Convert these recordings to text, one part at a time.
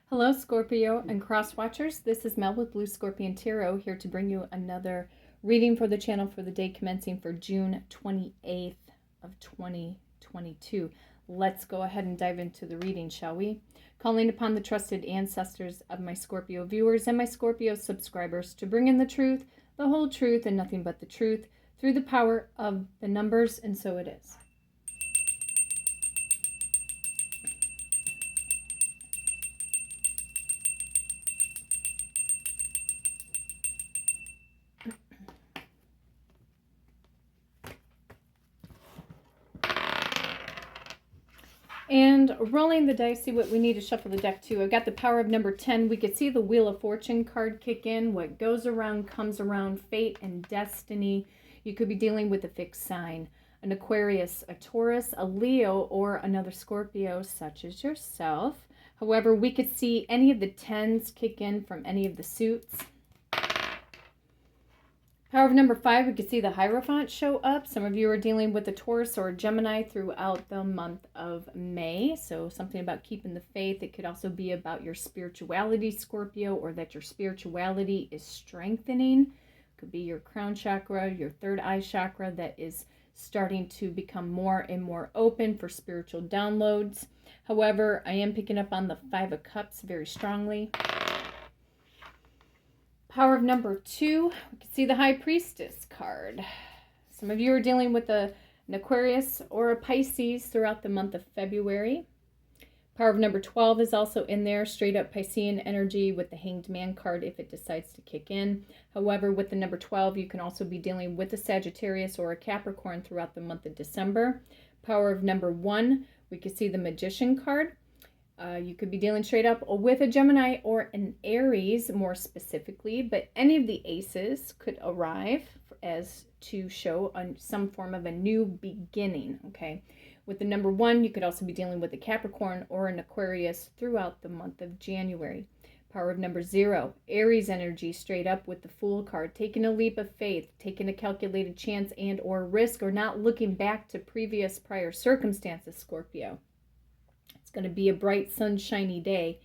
Hello, Scorpio and Cross Watchers. This is Mel with Blue Scorpion Tarot, here to bring you another reading for the channel for the day commencing for June 28th of 2022. Let's go ahead and dive into the reading, shall we? Calling upon the trusted ancestors of my Scorpio viewers and my Scorpio subscribers to bring in the truth, the whole truth, and nothing but the truth through the power of the numbers, and so it is. And rolling the dice, see what we need to shuffle the deck to. I've got the power of number 10. We could see the Wheel of Fortune card kick in. What goes around comes around, fate and destiny. You could be dealing with a fixed sign, an Aquarius, a Taurus, a Leo, or another Scorpio, such as yourself. However, we could see any of the 10s kick in from any of the suits. Power of number 5, we could see the Hierophant show up. Some of you are dealing with a Taurus or a Gemini throughout the month of May. So something about keeping the faith. It could also be about your spirituality, Scorpio, or that your spirituality is strengthening. It could be your crown chakra, your third eye chakra that is starting to become more and more open for spiritual downloads. However, I am picking up on the 5 of Cups very strongly. Power of number 2, we can see the High Priestess card. Some of you are dealing with an Aquarius or a Pisces throughout the month of February. Power of number 12 is also in there, straight up Piscean energy with the Hanged Man card if it decides to kick in. However, with the number 12, you can also be dealing with a Sagittarius or a Capricorn throughout the month of December. Power of number 1, we can see the Magician card. You could be dealing straight up with a Gemini or an Aries more specifically, but any of the aces could arrive as to show some form of a new beginning, okay? With the number 1, you could also be dealing with a Capricorn or an Aquarius throughout the month of January. Power of number 0, Aries energy straight up with the Fool card, taking a leap of faith, taking a calculated chance and or risk, or not looking back to prior circumstances, Scorpio. Going to be a bright, sunshiny day.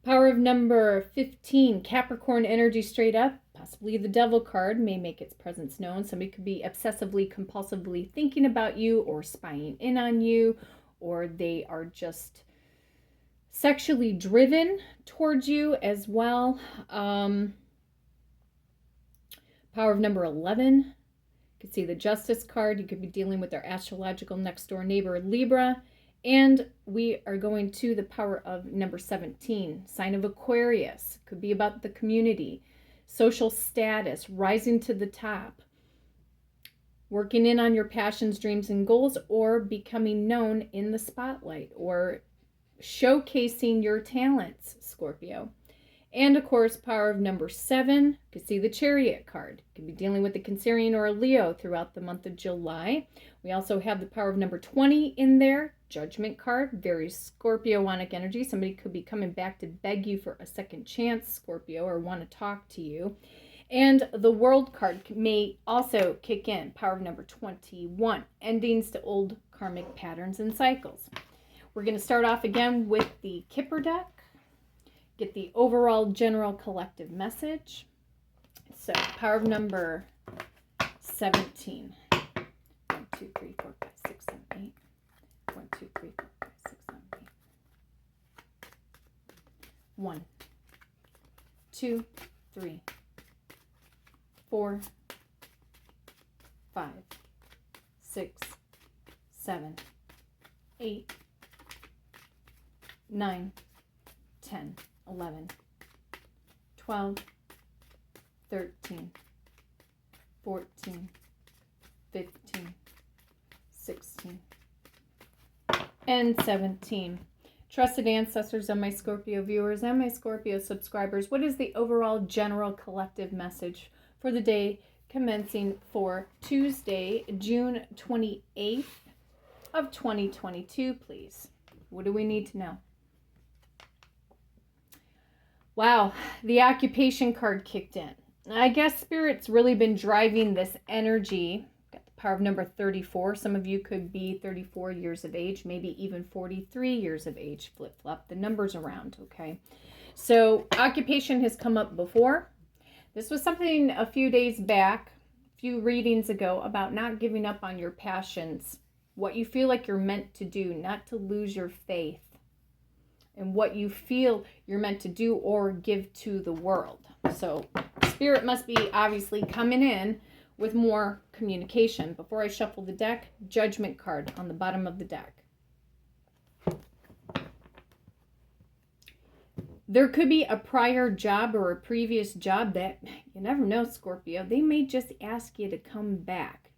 Power of number 15, Capricorn energy straight up. Possibly the Devil card may make its presence known. Somebody could be obsessively, compulsively thinking about you or spying in on you, or they are just sexually driven towards you as well. Power of number 11. You can see the Justice card. You could be dealing with their astrological next door neighbor, Libra. And we are going to the power of number 17, sign of Aquarius. Could be about the community, social status, rising to the top, working in on your passions, dreams, and goals, or becoming known in the spotlight, or showcasing your talents, Scorpio. And of course, power of number 7, you can see the Chariot card. You could be dealing with a Cancerian or a Leo throughout the month of July. We also have the power of number 20 in there, Judgment card, very Scorpionic energy. Somebody could be coming back to beg you for a second chance, Scorpio, or want to talk to you. And the World card may also kick in, power of number 21, endings to old karmic patterns and cycles. We're going to start off again with the Kipper deck. Get the overall general collective message. So, power of number 17. 1, 2, 3, 4, 5, 6, 7, 8. 1, 2, 3, 4, 5, 6, 7, 8. 1, 2, 3, 4, 5, 6, 7, 8, 9, 10, 11, 12, 13, 14, 15, 16, and 17. Trusted ancestors of my Scorpio viewers and my Scorpio subscribers, what is the overall general collective message for the day commencing for Tuesday, June 28th of 2022, please? What do we need to know? Wow, the Occupation card kicked in. I guess Spirit's really been driving this energy. Got the Power of number 34. Some of you could be 34 years of age, maybe even 43 years of age. Flip-flop the numbers around, okay? So occupation has come up before. This was something a few days back, a few readings ago, about not giving up on your passions, what you feel like you're meant to do, not to lose your faith, and what you feel you're meant to do or give to the world. So Spirit must be obviously coming in with more communication. Before I shuffle the deck, Judgment card on the bottom of the deck. There could be a prior job or a previous job that, you never know, Scorpio, they may just ask you to come back.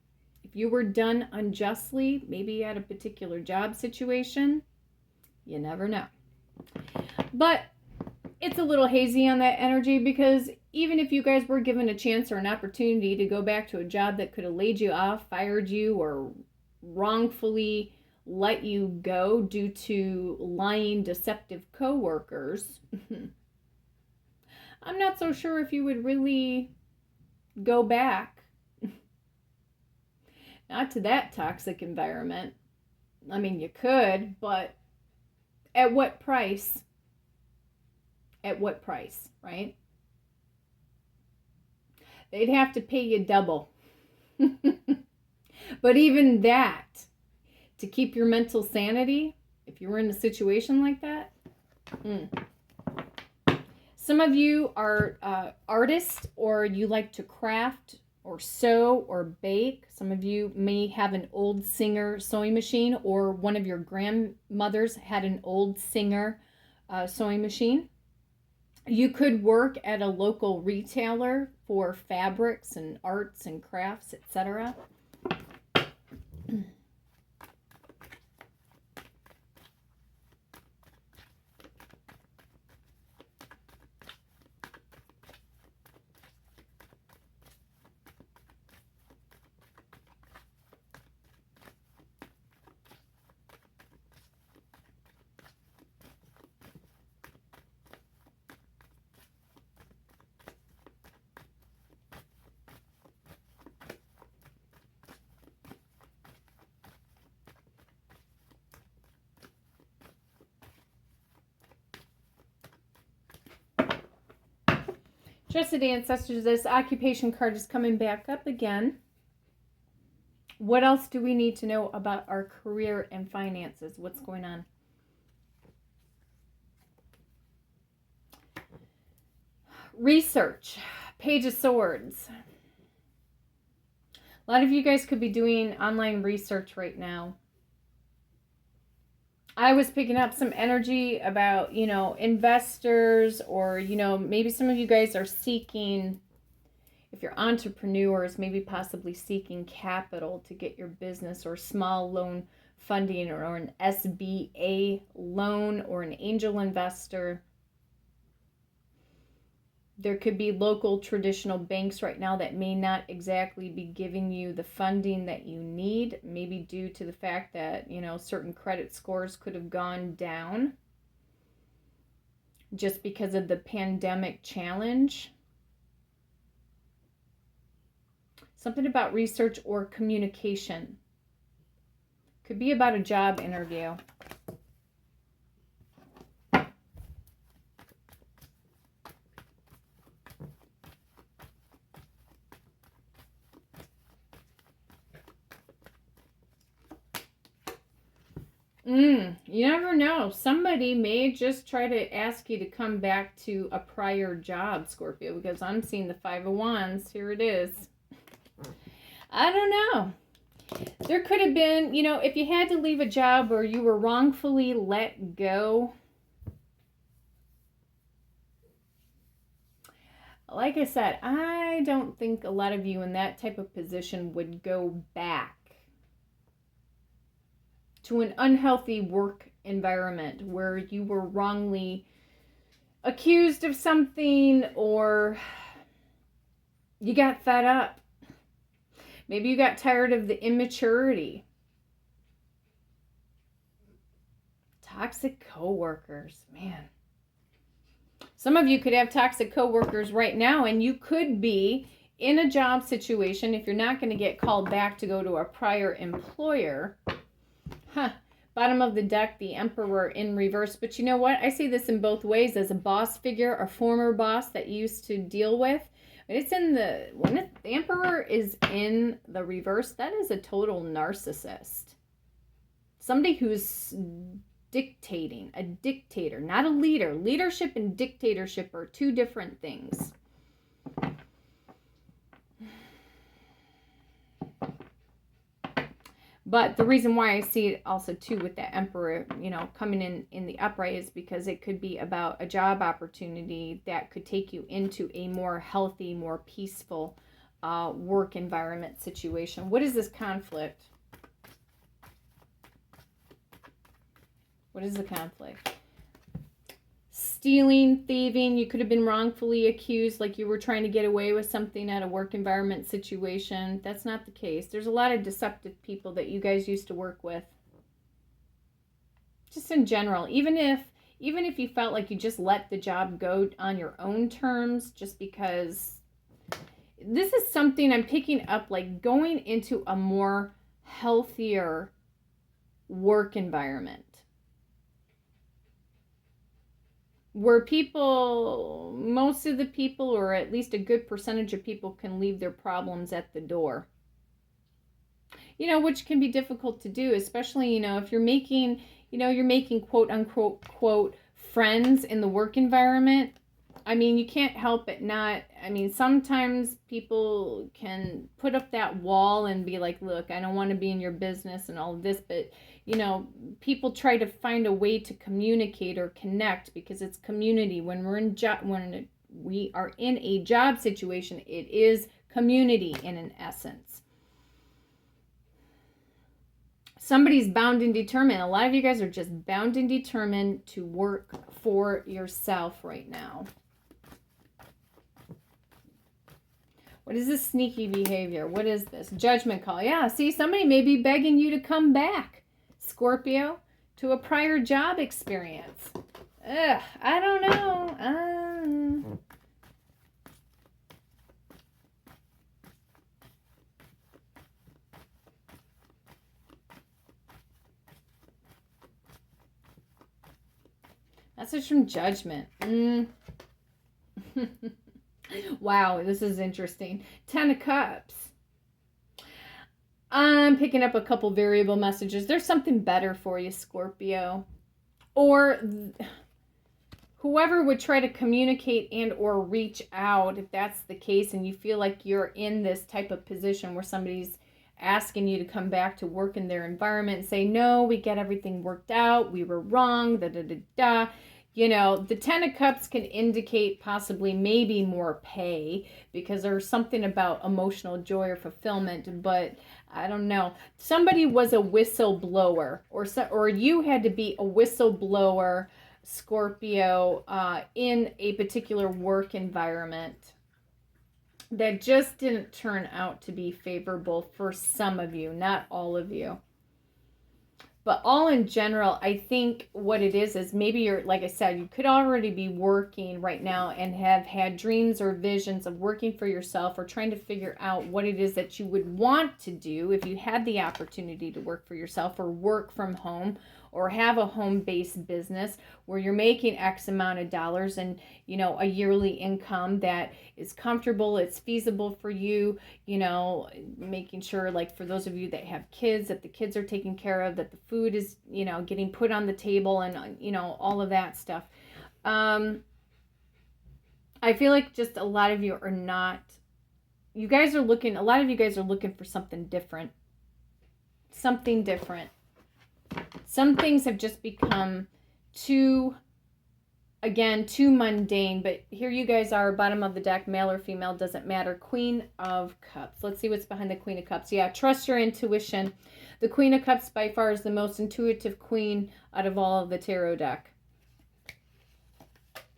If you were done unjustly, maybe at a particular job situation, you never know. But it's a little hazy on that energy, because even if you guys were given a chance or an opportunity to go back to a job that could have laid you off, fired you, or wrongfully let you go due to lying, deceptive coworkers, I'm not so sure if you would really go back. Not to that toxic environment. I mean, you could, but at what price? At what price, right? They'd have to pay you double. But even that, to keep your mental sanity, if you were in a situation like that. Some of you are artists, or you like to craft or sew or bake. Some of you may have an old Singer sewing machine, or one of your grandmothers had an old Singer sewing machine. You could work at a local retailer for fabrics and arts and crafts, etc. Trusted ancestors, this occupation card is coming back up again. What else do we need to know about our career and finances? What's going on? Research. Page of Swords. A lot of you guys could be doing online research right now. I was picking up some energy about, investors, or, maybe some of you guys are seeking, if you're entrepreneurs, maybe possibly seeking capital to get your business, or small loan funding, or an SBA loan, or an angel investor. There could be local traditional banks right now that may not exactly be giving you the funding that you need, maybe due to the fact that, certain credit scores could have gone down just because of the pandemic challenge. Something about research or communication. Could be about a job interview. You never know. Somebody may just try to ask you to come back to a prior job, Scorpio, because I'm seeing the Five of Wands. Here it is. I don't know. There could have been, if you had to leave a job or you were wrongfully let go. Like I said, I don't think a lot of you in that type of position would go back to an unhealthy work environment where you were wrongly accused of something, or you got fed up. Maybe you got tired of the immaturity. Toxic coworkers, man. Some of you could have toxic coworkers right now, and you could be in a job situation, if you're not going to get called back to go to a prior employer, bottom of the deck, the Emperor in reverse. But you know what? I see this in both ways, as a boss figure, a former boss that you used to deal with. It's in the, when the Emperor is in the reverse, that is a total narcissist. Somebody who's dictating, a dictator, not a leader. Leadership and dictatorship are two different things. But the reason why I see it also too with that Emperor, you know, coming in the upright is because it could be about a job opportunity that could take you into a more healthy, more peaceful work environment situation. What is this conflict? What is the conflict? Stealing, thieving. You could have been wrongfully accused, like you were trying to get away with something at a work environment situation. That's not the case. There's a lot of deceptive people that you guys used to work with. Just in general, even if you felt like you just let the job go on your own terms, just because this is something I'm picking up, like going into a more healthier work environment, where people, most of the people, or at least a good percentage of people, can leave their problems at the door. You know, which can be difficult to do, especially, you know, if you're making, quote unquote, quote, friends in the work environment. I mean, you can't help it not, I mean, sometimes people can put up that wall and be like, look, I don't want to be in your business and all of this, but you know, people try to find a way to communicate or connect, because it's community. When we are in a job situation, it is community in an essence. Somebody's bound and determined. A lot of you guys are just bound and determined to work for yourself right now. What is this sneaky behavior? What is this? Judgment call. Yeah, see, somebody may be begging you to come back, Scorpio, to a prior job experience. Ugh, I don't know. Message from Judgment. Wow, this is interesting. 10 of Cups. I'm picking up a couple variable messages. There's something better for you, Scorpio. Or whoever would try to communicate and or reach out, if that's the case, and you feel like you're in this type of position where somebody's asking you to come back to work in their environment and say, no, we get everything worked out, we were wrong, da-da-da-da. You know, the 10 of Cups can indicate possibly maybe more pay, because there's something about emotional joy or fulfillment, but I don't know. Somebody was a whistleblower, or you had to be a whistleblower, Scorpio, in a particular work environment that just didn't turn out to be favorable for some of you, not all of you. But all in general, I think what it is maybe you're, like I said, you could already be working right now and have had dreams or visions of working for yourself, or trying to figure out what it is that you would want to do if you had the opportunity to work for yourself, or work from home, or have a home-based business where you're making X amount of dollars and, you know, a yearly income that is comfortable, it's feasible for you, you know, making sure, like for those of you that have kids, that the kids are taken care of, that the food is, you know, getting put on the table, and, you know, all of that stuff. I feel like just a lot of you are not, a lot of you guys are looking for something different. Something different. Some things have just become too mundane, but here you guys are, bottom of the deck, male or female, doesn't matter. Queen of Cups. Let's see what's behind the Queen of Cups. Yeah, trust your intuition. The Queen of Cups by far is the most intuitive queen out of all of the tarot deck.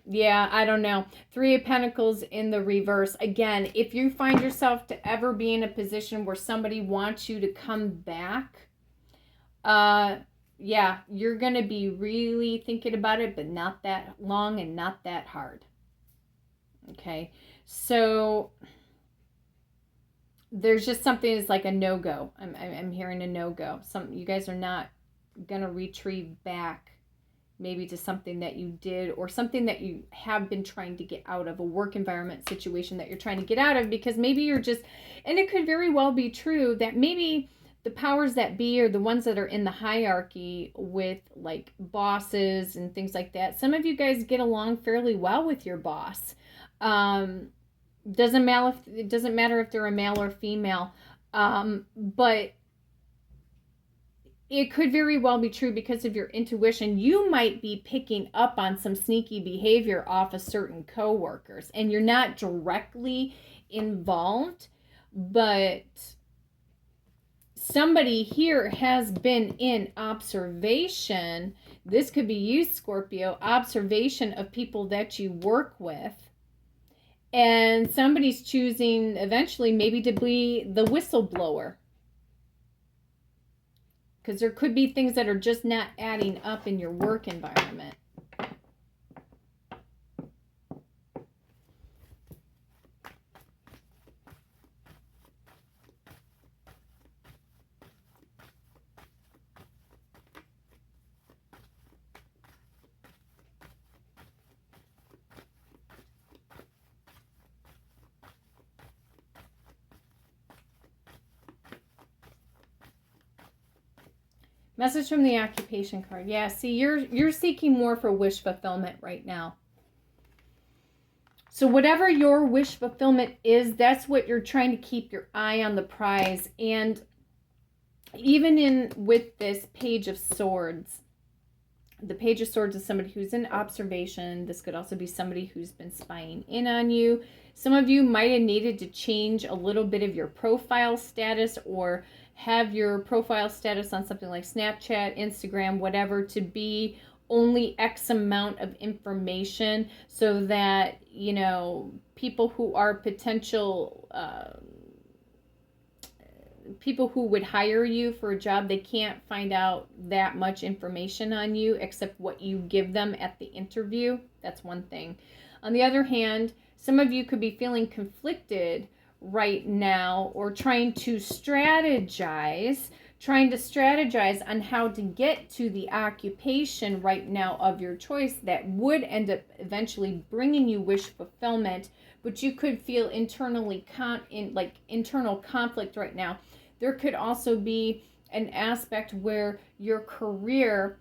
Yeah, I don't know. 3 of Pentacles in the reverse. Again, if you find yourself to ever be in a position where somebody wants you to come back, yeah, you're going to be really thinking about it, but not that long and not that hard. Okay, so there's just something that's like a no-go. I'm hearing a no-go. You guys are not going to retrieve back maybe to something that you did or something that you have been trying to get out of, a work environment situation that you're trying to get out of, because maybe you're just, and it could very well be true that maybe the powers that be are the ones that are in the hierarchy with like bosses and things like that. Some of you guys get along fairly well with your boss. Doesn't matter if they're a male or female, but it could very well be true because of your intuition. You might be picking up on some sneaky behavior off of certain coworkers, and you're not directly involved, but somebody here has been in observation. This could be you, Scorpio, observation of people that you work with. And somebody's choosing eventually maybe to be the whistleblower. Because there could be things that are just not adding up in your work environment. Message from the occupation card. Yeah, see, you're seeking more for wish fulfillment right now. So whatever your wish fulfillment is, that's what you're trying to keep your eye on the prize. And even with this Page of Swords, the Page of Swords is somebody who's in observation. This could also be somebody who's been spying in on you. Some of you might have needed to change a little bit of your profile status, or have your profile status on something like Snapchat, Instagram, whatever, to be only X amount of information, so that, you know, people who are potential people who would hire you for a job, they can't find out that much information on you except what you give them at the interview. That's one thing. On the other hand, some of you could be feeling conflicted right now, or trying to strategize on how to get to the occupation right now of your choice that would end up eventually bringing you wish fulfillment, but you could feel internally internal conflict right now. There could also be an aspect where your career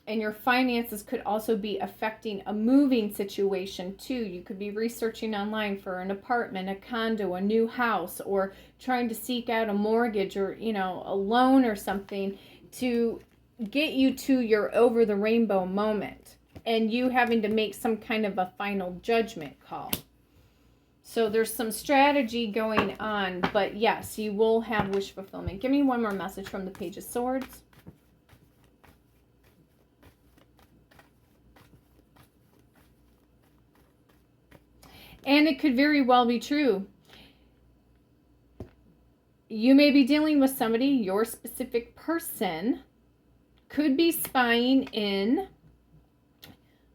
and your finances could also be affecting a moving situation too. You could be researching online for an apartment, a condo, a new house, or trying to seek out a mortgage or, you know, a loan or something to get you to your over the rainbow moment, and you having to make some kind of a final judgment call. So there's some strategy going on, but yes, you will have wish fulfillment. Give me one more message from the Page of Swords. And it could very well be true. You may be dealing with somebody, your specific person could be spying in.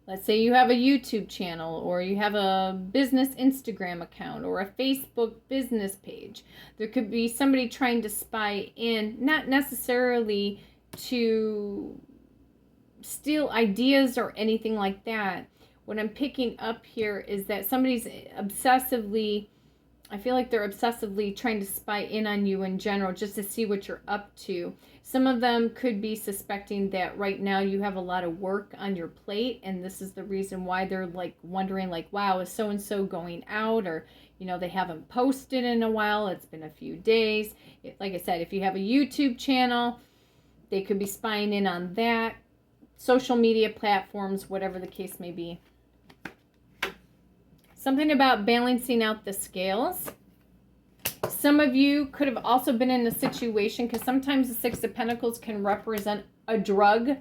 Let's say you have a YouTube channel, or you have a business Instagram account, or a Facebook business page. There could be somebody trying to spy in, not necessarily to steal ideas or anything like that. What I'm picking up here is that somebody's obsessively, I feel like they're obsessively trying to spy in on you in general, just to see what you're up to. Some of them could be suspecting that right now you have a lot of work on your plate, and this is the reason why they're like wondering, like, wow, is so-and-so going out? Or, you know, they haven't posted in a while. It's been a few days. Like I said, if you have a YouTube channel, they could be spying in on that. Social media platforms, whatever the case may be. Something about balancing out the scales. Some of you could have also been in a situation, because sometimes the Six of Pentacles can represent a drug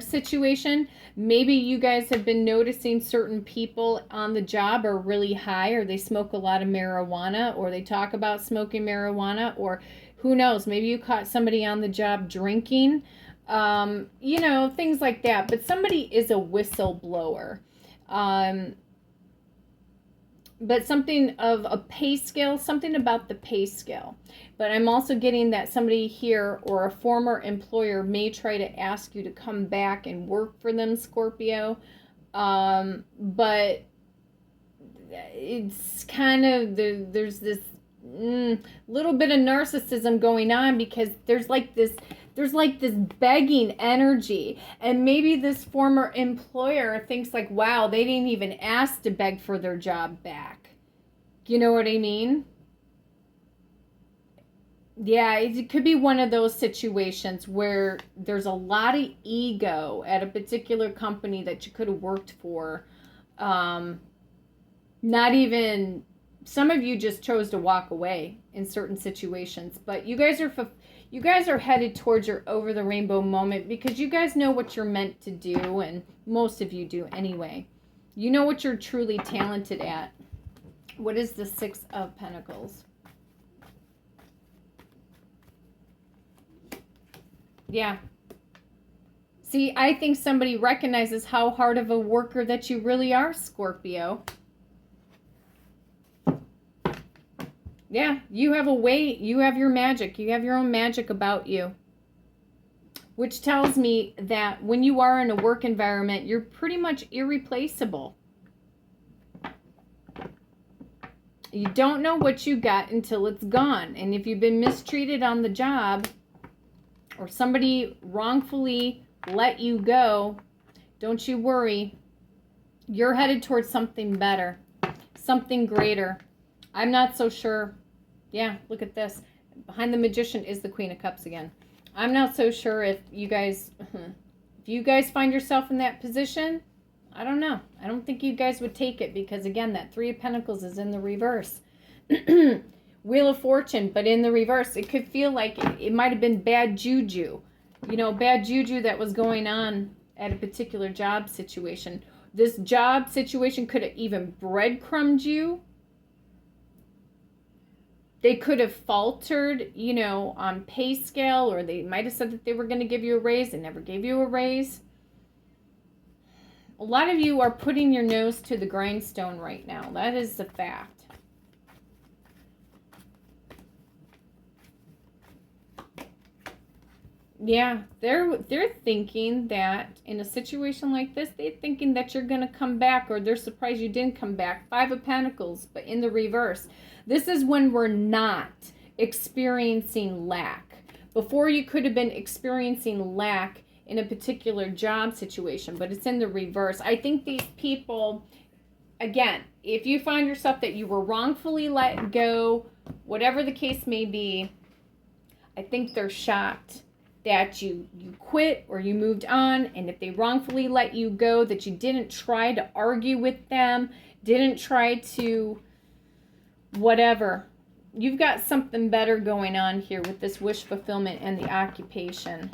situation. Maybe you guys have been noticing certain people on the job are really high, or they smoke a lot of marijuana, or they talk about smoking marijuana, or who knows, maybe you caught somebody on the job drinking, you know, things like that. But somebody is a whistleblower. but something of a pay scale, something about the pay scale. But I'm also getting that somebody here or a former employer may try to ask you to come back and work for them, Scorpio. But it's kind of, there's this little bit of narcissism going on, because there's like this begging energy, and maybe this former employer thinks like, wow, they didn't even ask to beg for their job back. You know what I mean? Yeah, it could be one of those situations where there's a lot of ego at a particular company that you could have worked for. Not even, some of you just chose to walk away in certain situations, but you guys are headed towards your over the rainbow moment, because you guys know what you're meant to do, and most of you do anyway. You know what you're truly talented at. What is the Six of Pentacles? Yeah. See, I think somebody recognizes how hard of a worker that you really are, Scorpio. Yeah, you have a way, you have your magic, you have your own magic about you. Which tells me that when you are in a work environment, you're pretty much irreplaceable. You don't know what you got until it's gone. And if you've been mistreated on the job, or somebody wrongfully let you go, don't you worry. You're headed towards something better, something greater. I'm not so sure. Yeah, look at this. Behind the Magician is the Queen of Cups again. I'm not so sure if you guys find yourself in that position. I don't know. I don't think you guys would take it, because again, that Three of Pentacles is in the reverse. Wheel of Fortune, but in the reverse. It could feel like it might have been bad juju. You know, bad juju that was going on at a particular job situation. This job situation could have even breadcrumbed you. They could have faltered, you know, on pay scale, or they might have said that they were going to give you a raise and never gave you a raise. A lot of you are putting your nose to the grindstone right now. That is the fact. Yeah, they're thinking that in a situation like this, they're thinking that you're going to come back, or they're surprised you didn't come back. Five of Pentacles, but in the reverse. This is when we're not experiencing lack. Before, you could have been experiencing lack in a particular job situation, but it's in the reverse. I think these people, again, if you find yourself that you were wrongfully let go, whatever the case may be, I think they're shocked that you quit or you moved on. And if they wrongfully let you go, that you didn't try to argue with them, didn't try to whatever. You've got something better going on here with this wish fulfillment and the occupation.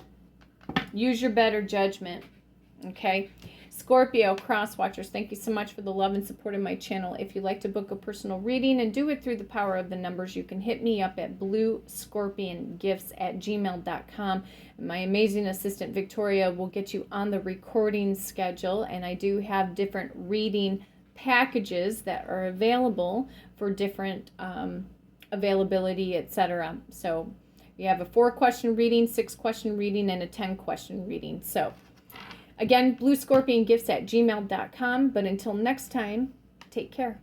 Use your better judgment. Okay. Scorpio, cross watchers, thank you so much for the love and support of my channel. If you'd like to book a personal reading and do it through the power of the numbers, you can hit me up at bluescorpiongifts@gmail.com. My amazing assistant Victoria will get you on the recording schedule, and I do have different reading packages that are available for different availability, etc. So you have a 4-question reading, 6-question reading, and a 10-question reading. So again, bluescorpiongifts@gmail.com. But until next time, take care.